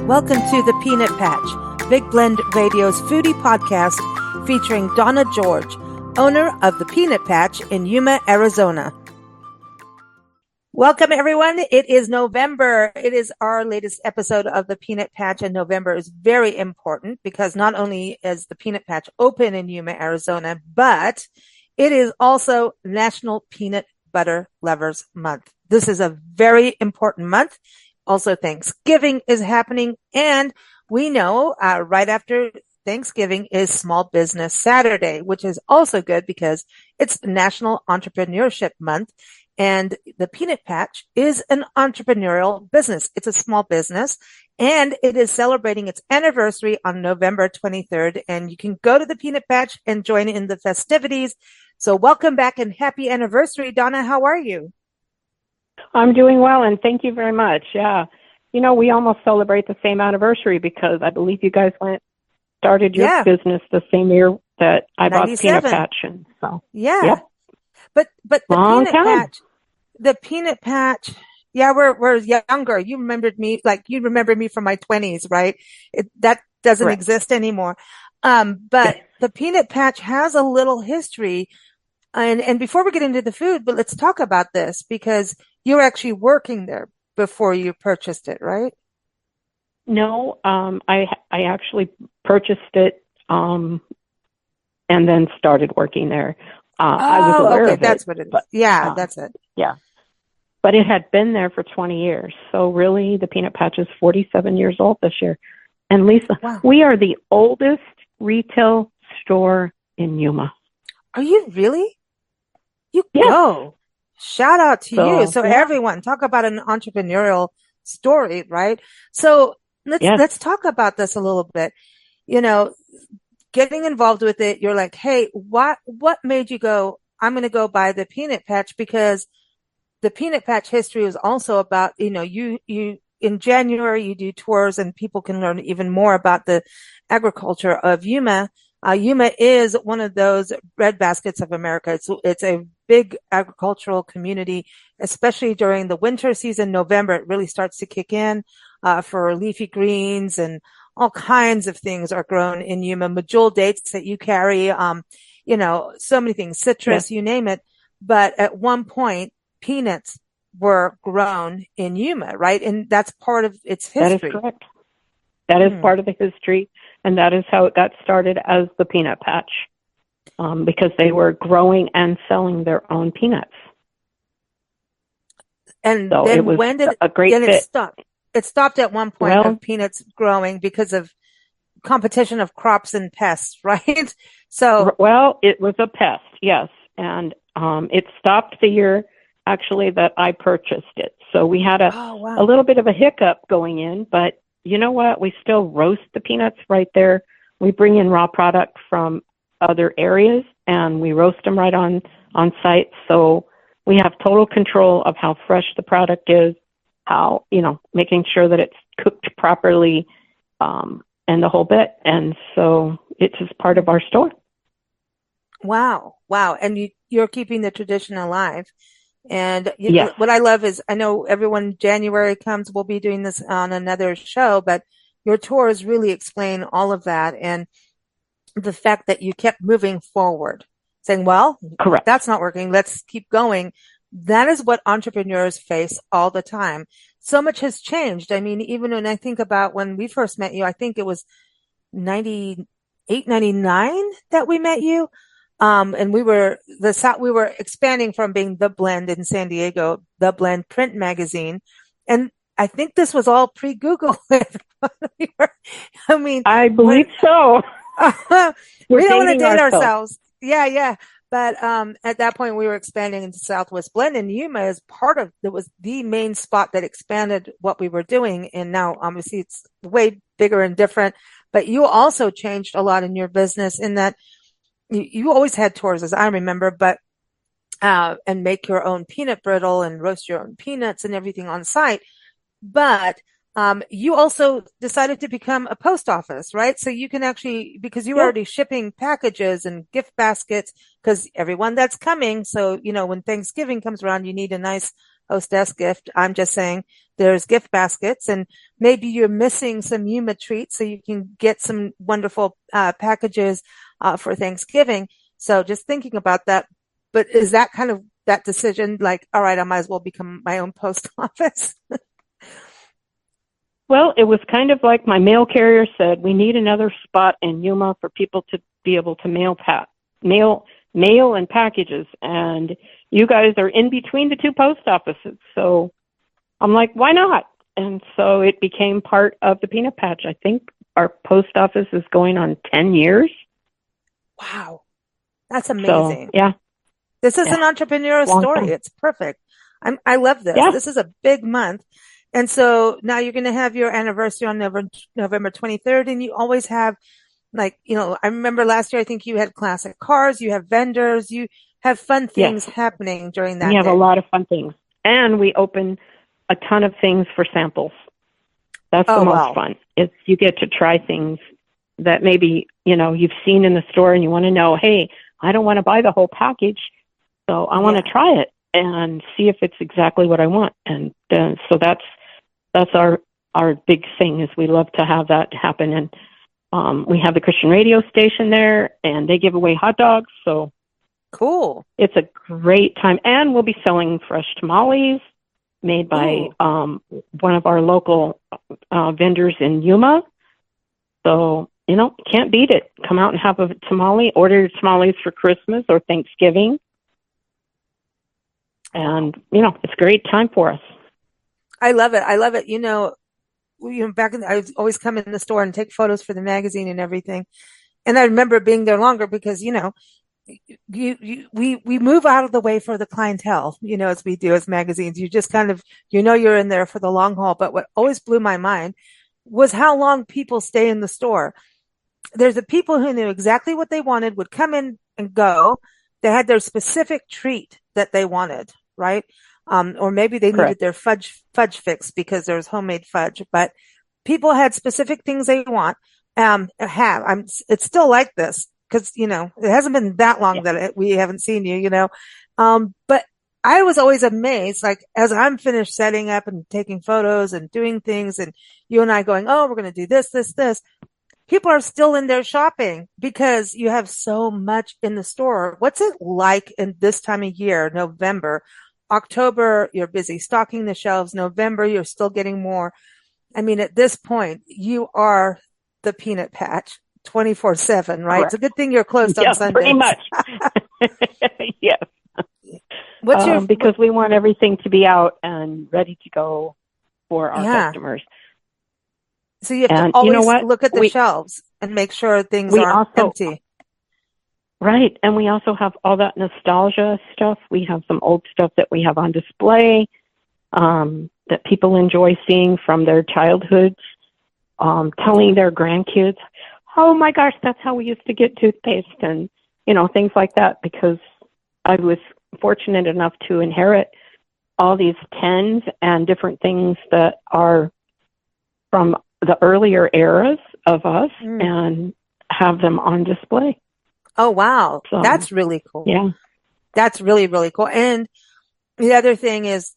Welcome to the Peanut Patch, Big Blend Radio's foodie podcast featuring Donna George, owner of the Peanut Patch in Yuma, Arizona. Welcome, everyone. It is November. It is our latest episode of the Peanut Patch, and November is very important because not only is the Peanut Patch open in Yuma, Arizona, but it is also National Peanut Butter Lovers Month. This is a very important month. Also, Thanksgiving is happening, and we know right after Thanksgiving is Small Business Saturday, which is also good because it's National Entrepreneurship Month. And the Peanut Patch is an entrepreneurial business. It's a small business, and it is celebrating its anniversary on November 23rd. And you can go to the Peanut Patch and join in the festivities. So welcome back and happy anniversary. Donna, how are you? I'm doing well, and thank you very much. Yeah. You know, we almost celebrate the same anniversary because I believe you guys started your business the same year that I bought the Peanut Patch. And so, yeah. But the Peanut Patch, yeah, we're younger. You remember me from my 20s, right? That doesn't exist anymore. But the Peanut Patch has a little history. And before we get into the food, but let's talk about this because you're actually working there before you purchased it, right? No, I actually purchased it and then started working there. I was aware of it. That's what it is. But, that's it. Yeah. But it had been there for 20 years. So really, the Peanut Patch is 47 years old this year. And Lisa, we are the oldest retail store in Yuma. Are you really? You go. Shout out to you. So everyone, talk about an entrepreneurial story, right? So let's talk about this a little bit. You know, getting involved with it, you're like, hey, what made you go, I'm going to go buy the Peanut Patch? Because the Peanut Patch history is also about, you in January, you do tours and people can learn even more about the agriculture of Yuma. Yuma is one of those breadbaskets of America. It's a big agricultural community, especially during the winter season. November, it really starts to kick in, for leafy greens, and all kinds of things are grown in Yuma. Medjool dates that you carry, so many things, citrus, you name it. But at one point, peanuts were grown in Yuma, right? And that's part of its history. That is correct. That is part of the history, and that is how it got started as the Peanut Patch, because they were growing and selling their own peanuts. And so then it was when did a great fit. It stopped? It stopped at one point of peanuts growing because of competition of crops and pests, right? So, it was a pest, yes, and it stopped the year actually that I purchased it. So we had a little bit of a hiccup going in, but you know what? We still roast the peanuts right there. We bring in raw product from other areas and we roast them right on site. So we have total control of how fresh the product is, how, making sure that it's cooked properly, and the whole bit. And so it's just part of our store. Wow. And you're keeping the tradition alive. And what I love is, I know everyone, January comes, we'll be doing this on another show, but your tours really explain all of that. And the fact that you kept moving forward, saying, well, correct, that's not working, let's keep going. That is what entrepreneurs face all the time. So much has changed. I mean, even when I think about when we first met you, I think it was 98, 99 that we met you. And we were expanding from being The Blend in San Diego, The Blend print magazine. And I think this was all pre-Google. I believe so. We don't want to date ourselves. Yeah. But, at that point we were expanding into Southwest Blend, and Yuma is it was the main spot that expanded what we were doing. And now obviously it's way bigger and different, but you also changed a lot in your business in that you always had tours, as I remember, but, and make your own peanut brittle and roast your own peanuts and everything on site. But, you also decided to become a post office, right? So you can actually, because you were already shipping packages and gift baskets, because everyone that's coming. So, when Thanksgiving comes around, you need a nice hostess gift. I'm just saying there's gift baskets, and maybe you're missing some Yuma treats, so you can get some wonderful packages for Thanksgiving. So just thinking about that. But is that kind of that decision like, all right, I might as well become my own post office? Well, it was kind of like my mail carrier said, we need another spot in Yuma for people to be able to mail and packages. And you guys are in between the two post offices. So I'm like, why not? And so it became part of the Peanut Patch. I think our post office is going on 10 years. Wow. That's amazing. So, yeah. This is an entrepreneurial story. It's perfect. I love this. Yeah. This is a big month. And so now you're going to have your anniversary on November 23rd, and you always have like, I remember last year, I think you had classic cars, you have vendors, you have fun things happening during that. We have a lot of fun things, and we open a ton of things for samples. That's the most fun. It's you get to try things that maybe, you've seen in the store and you want to know, hey, I don't want to buy the whole package. So I want to try it and see if it's exactly what I want. And so that's our big thing is we love to have that happen. And we have the Christian radio station there, and they give away hot dogs. So cool. It's a great time. And we'll be selling fresh tamales made by one of our local vendors in Yuma. So, can't beat it. Come out and have a tamale. Order your tamales for Christmas or Thanksgiving. And, it's a great time for us. I love it. I love it. Back I would always come in the store and take photos for the magazine and everything. And I remember being there longer because, we move out of the way for the clientele, as we do as magazines. You just kind of, you're in there for the long haul. But what always blew my mind was how long people stay in the store. There's the people who knew exactly what they wanted, would come in and go. They had their specific treat that they wanted, right? Or maybe they needed their fudge fix because there's homemade fudge, but people had specific things they want, it's still like this because, it hasn't been that long that we haven't seen you, but I was always amazed, like as I'm finished setting up and taking photos and doing things and you and I going, oh, we're going to do this. People are still in there shopping because you have so much in the store. What's it like in this time of year, November? October, you're busy stocking the shelves. November, you're still getting more. I mean, at this point, you are the Peanut Patch 24/7, right? Correct. It's a good thing you're closed on Sundays. Pretty much. Yes. Because we want everything to be out and ready to go for our customers. So you have to always look at the shelves and make sure things aren't empty. Right. And we also have all that nostalgia stuff. We have some old stuff that we have on display that people enjoy seeing from their childhoods, telling their grandkids, oh, my gosh, that's how we used to get toothpaste and, things like that, because I was fortunate enough to inherit all these tins and different things that are from the earlier eras of us and have them on display. Oh, wow. So, that's really cool. Yeah. That's really, really cool. And the other thing is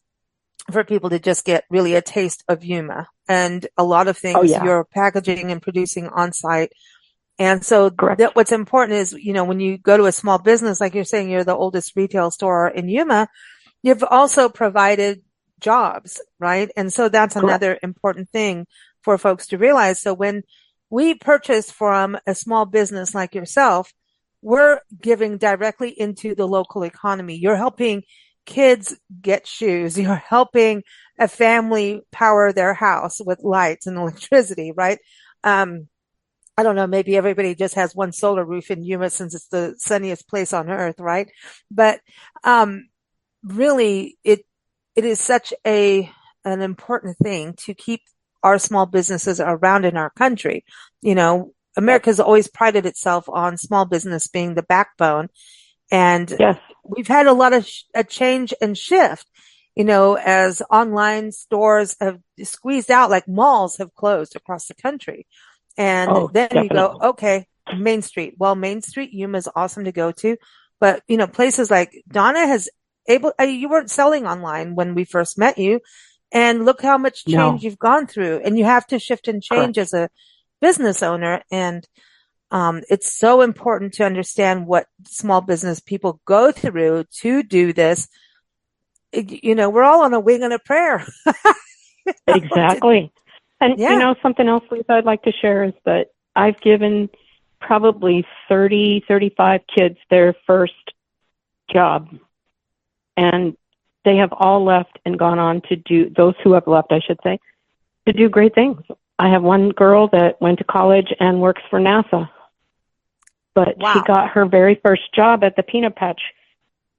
for people to just get really a taste of Yuma and a lot of things you're packaging and producing on site. And so what's important is, when you go to a small business, like you're saying, you're the oldest retail store in Yuma, you've also provided jobs, right? And so that's another important thing for folks to realize. So when we purchase from a small business like yourself, we're giving directly into the local economy. You're helping kids get shoes. You're helping a family power their house with lights and electricity, right? I don't know, maybe everybody just has one solar roof in Yuma since it's the sunniest place on earth, right? But really, it is such an important thing to keep our small businesses around in our country. America's always prided itself on small business being the backbone. And we've had a lot of a change and shift, as online stores have squeezed out, like malls have closed across the country. And then definitely. You go, okay, Main Street. Well, Main Street, Yuma is awesome to go to. But, places like Donna has able, you weren't selling online when we first met you. And look how much change you've gone through. And you have to shift and change as a business owner. And it's so important to understand what small business people go through to do this. We're all on a wing and a prayer. Exactly. And, something else, Lisa, I'd like to share is that I've given probably 30, 35 kids their first job. And they have all left and gone on to do, those who have left, I should say, to do great things. I have one girl that went to college and works for NASA. But she got her very first job at the Peanut Patch.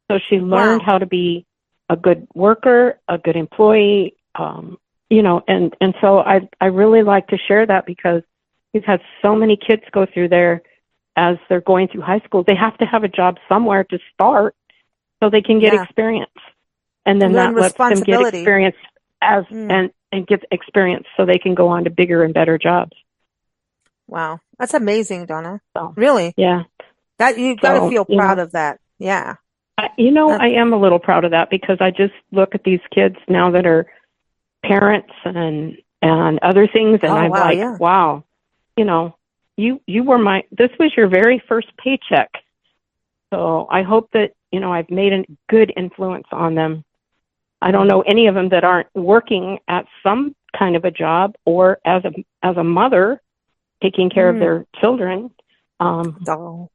So she learned how to be a good worker, a good employee, and so I really like to share that because we've had so many kids go through there as they're going through high school. They have to have a job somewhere to start so they can get experience. And then that lets them get experience and get experience so they can go on to bigger and better jobs. Wow. That's amazing, Donna. So, really? Yeah. That you've got to feel proud of that. Yeah. I am a little proud of that because I just look at these kids now that are parents and other things, and I'm wow, you were this was your very first paycheck. So I hope that, I've made a good influence on them. I don't know any of them that aren't working at some kind of a job or as a mother taking care of their children. So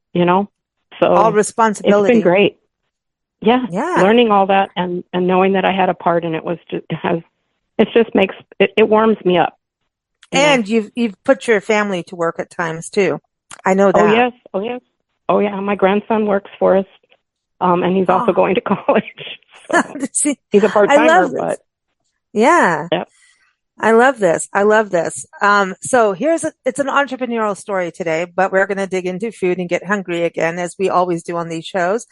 all responsibility. It's been great. Yeah. Learning all that and knowing that I had a part in it makes it warms me up. And you've put your family to work at times too. I know that. Oh yes. Oh yeah. My grandson works for us. And he's also going to college. So he's a part-timer, but yeah. Yep. I love this. So it's an entrepreneurial story today, but we're going to dig into food and get hungry again, as we always do on these shows.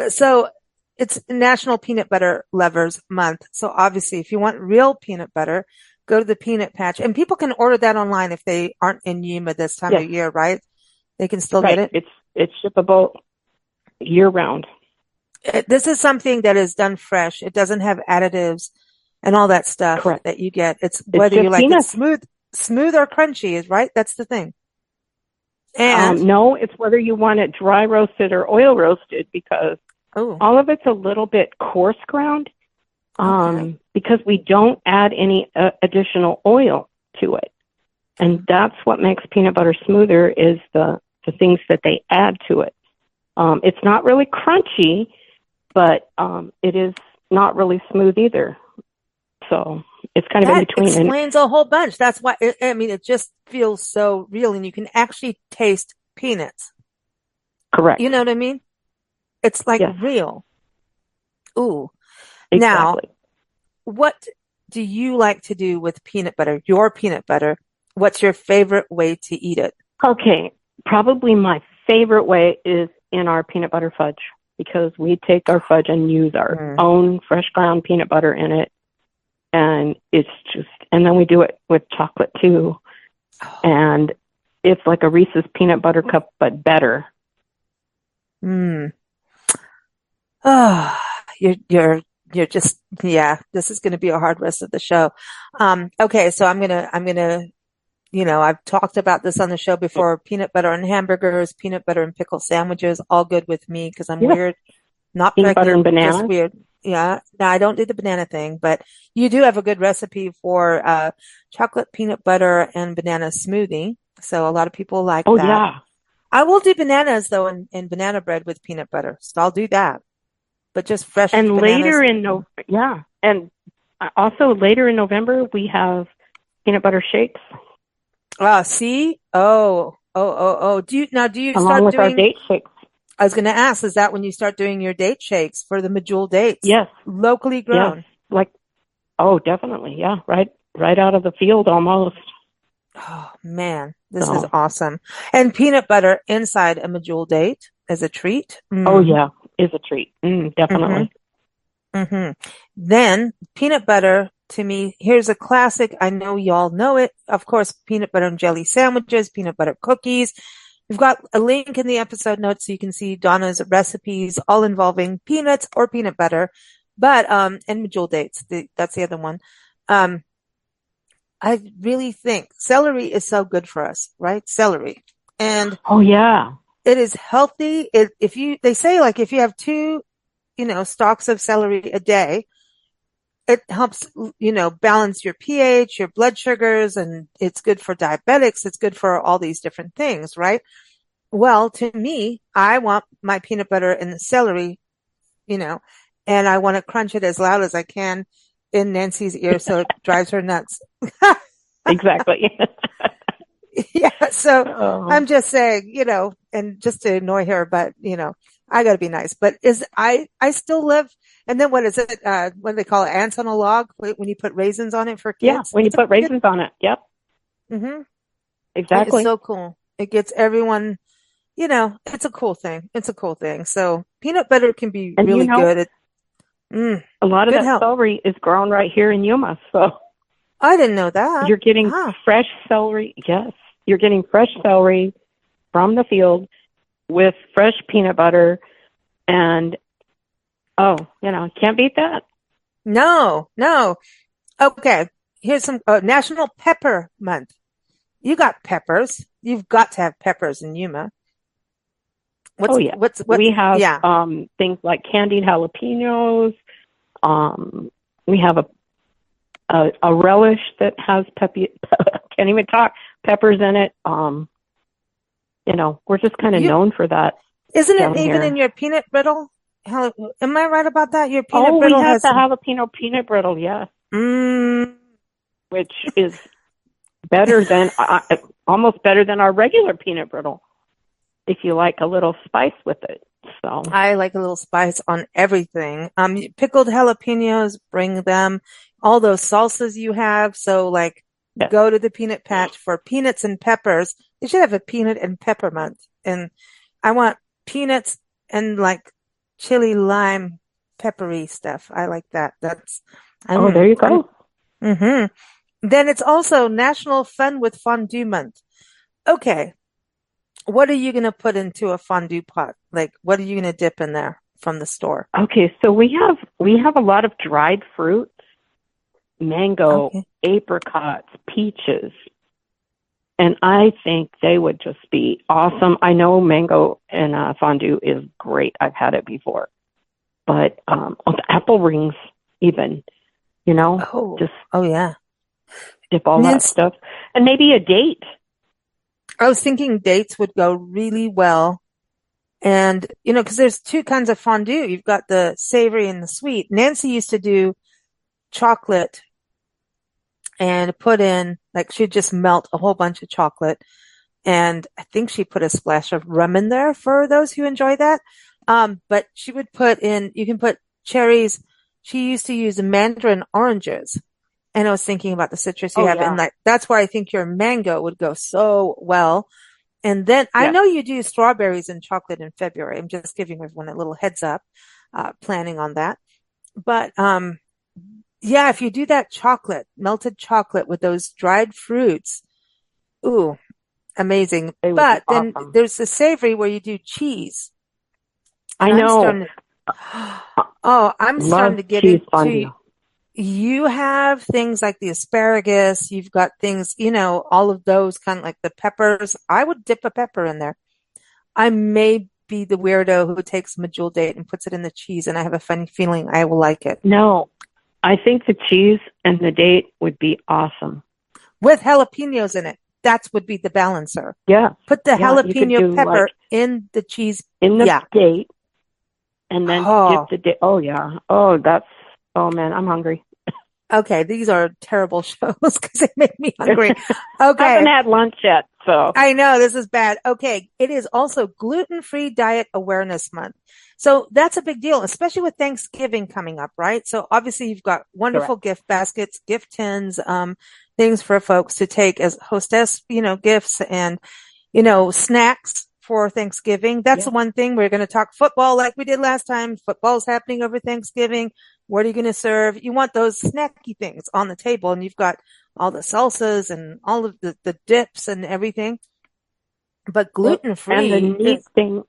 So it's National Peanut Butter Lovers Month. So obviously, if you want real peanut butter, go to the Peanut Patch, and people can order that online if they aren't in Yuma this time of year, right? They can still get it. It's shippable year round. This is something that is done fresh. It doesn't have additives and all that stuff that you get. It's whether you like it smooth or crunchy, right? That's the thing. And no, it's whether you want it dry roasted or oil roasted, because all of it's a little bit coarse ground, because we don't add any additional oil to it. And that's what makes peanut butter smoother, is the things that they add to it. It's not really crunchy, but it is not really smooth either. So it's kind of in between. That explains a whole bunch. That's why, it just feels so real, and you can actually taste peanuts. Correct. You know what I mean? It's like real. Ooh. Exactly. Now, what do you like to do with peanut butter, your peanut butter? What's your favorite way to eat it? Okay. Probably my favorite way is in our peanut butter fudge, because we take our fudge and use our own fresh ground peanut butter in it. And and then we do it with chocolate too. And it's like a Reese's peanut butter cup, but better. Oh, you're just, this is going to be a hard rest of the show. Okay. So I'm going to, I've talked about this on the show before. Peanut butter and hamburgers, peanut butter and pickle sandwiches, all good with me because I'm weird. Not peanut butter and banana. Just weird. Yeah. No, I don't do the banana thing, but you do have a good recipe for chocolate peanut butter and banana smoothie. So a lot of people like that. Yeah. I will do bananas though, and banana bread with peanut butter. So I'll do that, but just fresh. And bananas. And also later in November we have peanut butter shakes. See? Do you along start with our date shakes? I was going to ask, is that when you start doing your date shakes for the Medjool dates? Yes. Locally grown? Yes. Definitely. Yeah. Right out of the field almost. Oh man, this is awesome. And peanut butter inside a Medjool date is a treat. Oh yeah, is a treat. Definitely. Then peanut butter, to me, here's a classic. I know y'all know it. Of course, peanut butter and jelly sandwiches, peanut butter cookies, We've got a link in the episode notes so you can see Donna's recipes, all involving peanuts or peanut butter, but and medjool dates. That's the other one. I really think celery is so good for us, right? Celery. And oh yeah, it is healthy. They say like if you have two, stalks of celery a day, it helps, balance your pH, your blood sugars, and it's good for diabetics. It's good for all these different things, right? Well, to me, I want my peanut butter and the celery, and I want to crunch it as loud as I can in Nancy's ear so it drives her nuts. Exactly. Yeah. So I'm just saying, and just to annoy her, but I gotta be nice, but I still live. And then what is it? What do they call it? Ants on a log when you put raisins on it for kids? Yeah. When you put raisins on it. Yep. Mm-hmm. Exactly. It's so cool. It gets everyone, it's a cool thing. It's a cool thing. So peanut butter can be really good. A lot of that celery is grown right here in Yuma. So I didn't know that. You're getting fresh celery. Yes. You're getting fresh celery from the field with fresh peanut butter. And, can't beat that. No. Okay. Here's some National Pepper Month. You got peppers. You've got to have peppers in Yuma. We have things like candied jalapenos. We have a relish that has can't even talk, peppers in it. We're just kind of known for that. Isn't it even in your peanut brittle? Am I right about that? Your peanut brittle we have to have a peanut brittle, yes. Which is better than, almost better than our regular peanut brittle, if you like a little spice with it. So I like a little spice on everything. Pickled jalapenos, bring them. All those salsas you have. So go to the peanut patch for peanuts and peppers. They should have a peanut and pepper month. And I want peanuts and chili lime peppery stuff. I like that. there you go. Mm-hmm. Then it's also National Fun with Fondue Month. Okay. What are you going to put into a fondue pot? What are you going to dip in there from the store? Okay. So we have a lot of dried fruits, mango, apricots, peaches. And I think they would just be awesome. I know mango and fondue is great. I've had it before. But the apple rings even, yeah. Dip all that stuff. And maybe a date. I was thinking dates would go really well. And, because there's two kinds of fondue. You've got the savory and the sweet. Nancy used to do chocolate and put in, she'd just melt a whole bunch of chocolate. And I think she put a splash of rum in there for those who enjoy that. But she would you can put cherries. She used to use mandarin oranges. And I was thinking about the citrus you have. Yeah. And that's where I think your mango would go so well. And then I know you do strawberries and chocolate in February. I'm just giving everyone a little heads up, planning on that. But, if you do that melted chocolate with those dried fruits, ooh, amazing. But then there's the savory where you do cheese. I know. I'm starting to get into. You have things like the asparagus. You've got things, all of those kind of like the peppers. I would dip a pepper in there. I may be the weirdo who takes medjool date and puts it in the cheese, and I have a funny feeling I will like it. No, I think the cheese and the date would be awesome. With jalapenos in it. That would be the balancer. Yeah. Put the jalapeno pepper in the cheese. In the date. And then dip the date. Oh, yeah. Oh, man, I'm hungry. Okay, these are terrible shows because they make me hungry. Okay. I haven't had lunch yet, so. I know, this is bad. Okay, it is also Gluten-Free Diet Awareness Month. So that's a big deal, especially with Thanksgiving coming up, right? So obviously you've got wonderful gift baskets, gift tins, things for folks to take as hostess, gifts and, snacks for Thanksgiving. That's the one thing. We're going to talk football like we did last time. Football's happening over Thanksgiving. What are you going to serve? You want those snacky things on the table, and you've got all the salsas and all of the dips and everything. But gluten-free. And the neat thing,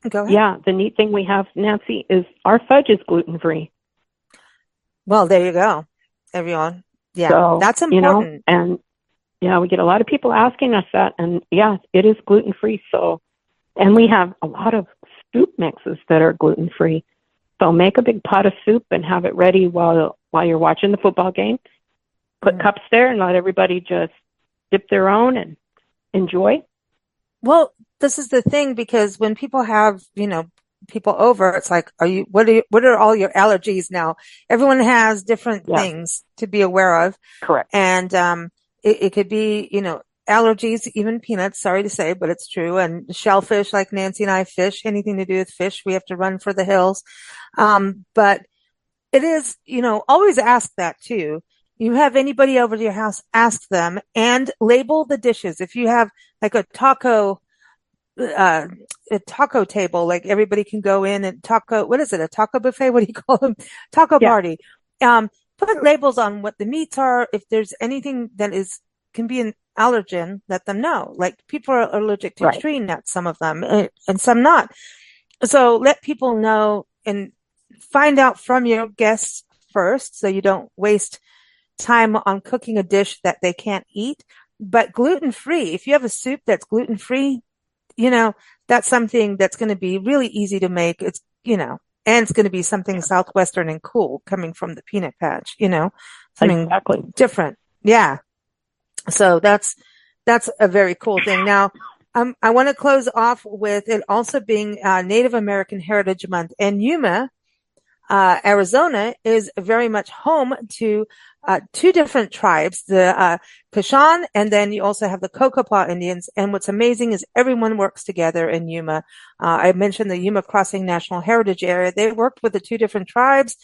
go ahead. Yeah, the neat thing we have, Nancy, is our fudge is gluten-free. Well, there you go, everyone. Yeah, so, that's important. And yeah, we get a lot of people asking us that, and yeah, it is gluten-free. So, and we have a lot of soup mixes that are gluten-free. So make a big pot of soup and have it ready while you're watching the football game. Put cups there and let everybody just dip their own and enjoy. Well, this is the thing, because when people have, people over, it's like, what are all your allergies now? Everyone has different things to be aware of. Correct. And, it could be, allergies, even peanuts, sorry to say, but it's true. And shellfish, like Nancy and I fish, anything to do with fish, we have to run for the hills. But it is, always ask that too. You have anybody over to your house, ask them, and label the dishes. If you have like a taco table, like everybody can go in and what is it? A taco buffet? What do you call them? Taco party. Put labels on what the meats are. If there's anything that can be an allergen, let them know. Like people are allergic to tree nuts, some of them, and some not. So let people know and find out from your guests first, so you don't waste time on cooking a dish that they can't eat. But gluten-free, if you have a soup that's gluten-free, that's something that's going to be really easy to make. It's, and it's going to be something Southwestern and cool coming from the peanut patch, something different. Yeah. So that's a very cool thing. Now, I want to close off with it also being Native American Heritage Month, and Yuma, Arizona is very much home to two different tribes, the Kashan, and then you also have the Kokopah Indians. And what's amazing is everyone works together in Yuma. I mentioned the Yuma Crossing National Heritage Area. They worked with the two different tribes,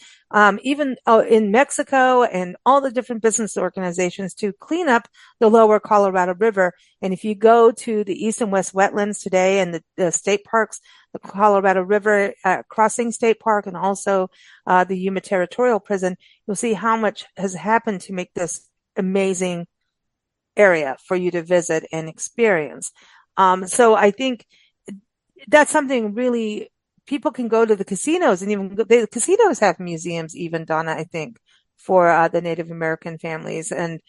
even in Mexico, and all the different business organizations to clean up the lower Colorado River. And if you go to the east and west wetlands today and the state parks, the Colorado River Crossing State Park, and also the Yuma Territorial Prison, you'll see how much has happened to make this amazing area for you to visit and experience. So I think that's something really people can go to the casinos, and even the casinos have museums, even, Donna, I think, for the Native American families. And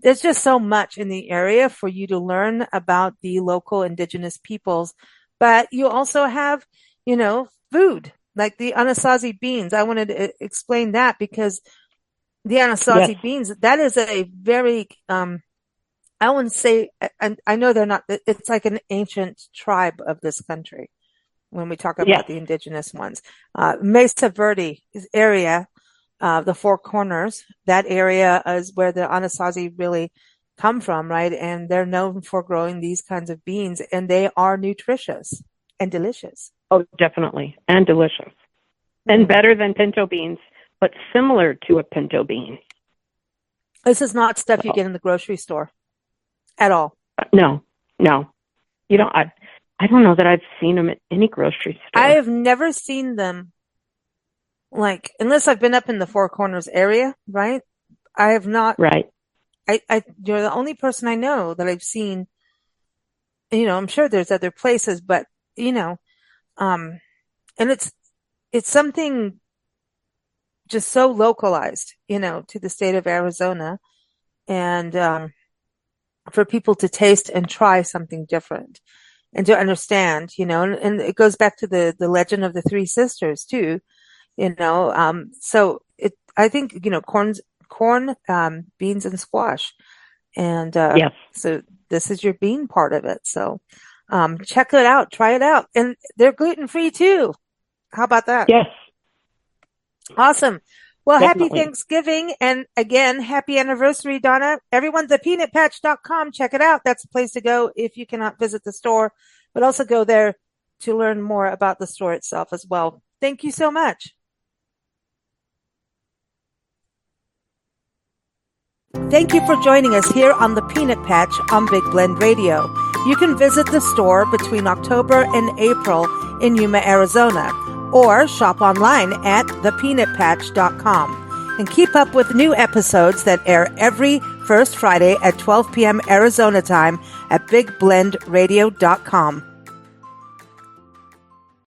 there's just so much in the area for you to learn about the local indigenous peoples. But you also have, food like the Anasazi beans. I wanted to explain that, because the Anasazi beans, that is a very, I wouldn't say, and I know they're not, it's like an ancient tribe of this country when we talk about the indigenous ones. Mesa Verde area, the Four Corners, that area is where the Anasazi really come from, right? And they're known for growing these kinds of beans, and they are nutritious and delicious. Oh, definitely. And delicious. And better than pinto beans, but similar to a pinto bean. This is not stuff you get in the grocery store at all. No. You don't, I don't know that I've seen them at any grocery store. I have never seen them, like, unless I've been up in the Four Corners area, right? I have not. Right. You're the only person I know that I've seen, I'm sure there's other places, but, and it's something just so localized, to the state of Arizona, and, for people to taste and try something different and to understand, and it goes back to the legend of the three sisters too, so I think, corn, beans, and squash. And, so this is your bean part of it. So, check it out, try it out. And they're gluten-free too. How about that? Yes. Awesome. Well, Definitely. Happy Thanksgiving. And again, happy anniversary, Donna. Everyone, thepeanutpatch.com. Check it out. That's the place to go if you cannot visit the store, but also go there to learn more about the store itself as well. Thank you so much. Thank you for joining us here on The Peanut Patch on Big Blend Radio. You can visit the store between October and April in Yuma, Arizona, or shop online at thepeanutpatch.com and keep up with new episodes that air every first Friday at 12 p.m. Arizona time at bigblendradio.com.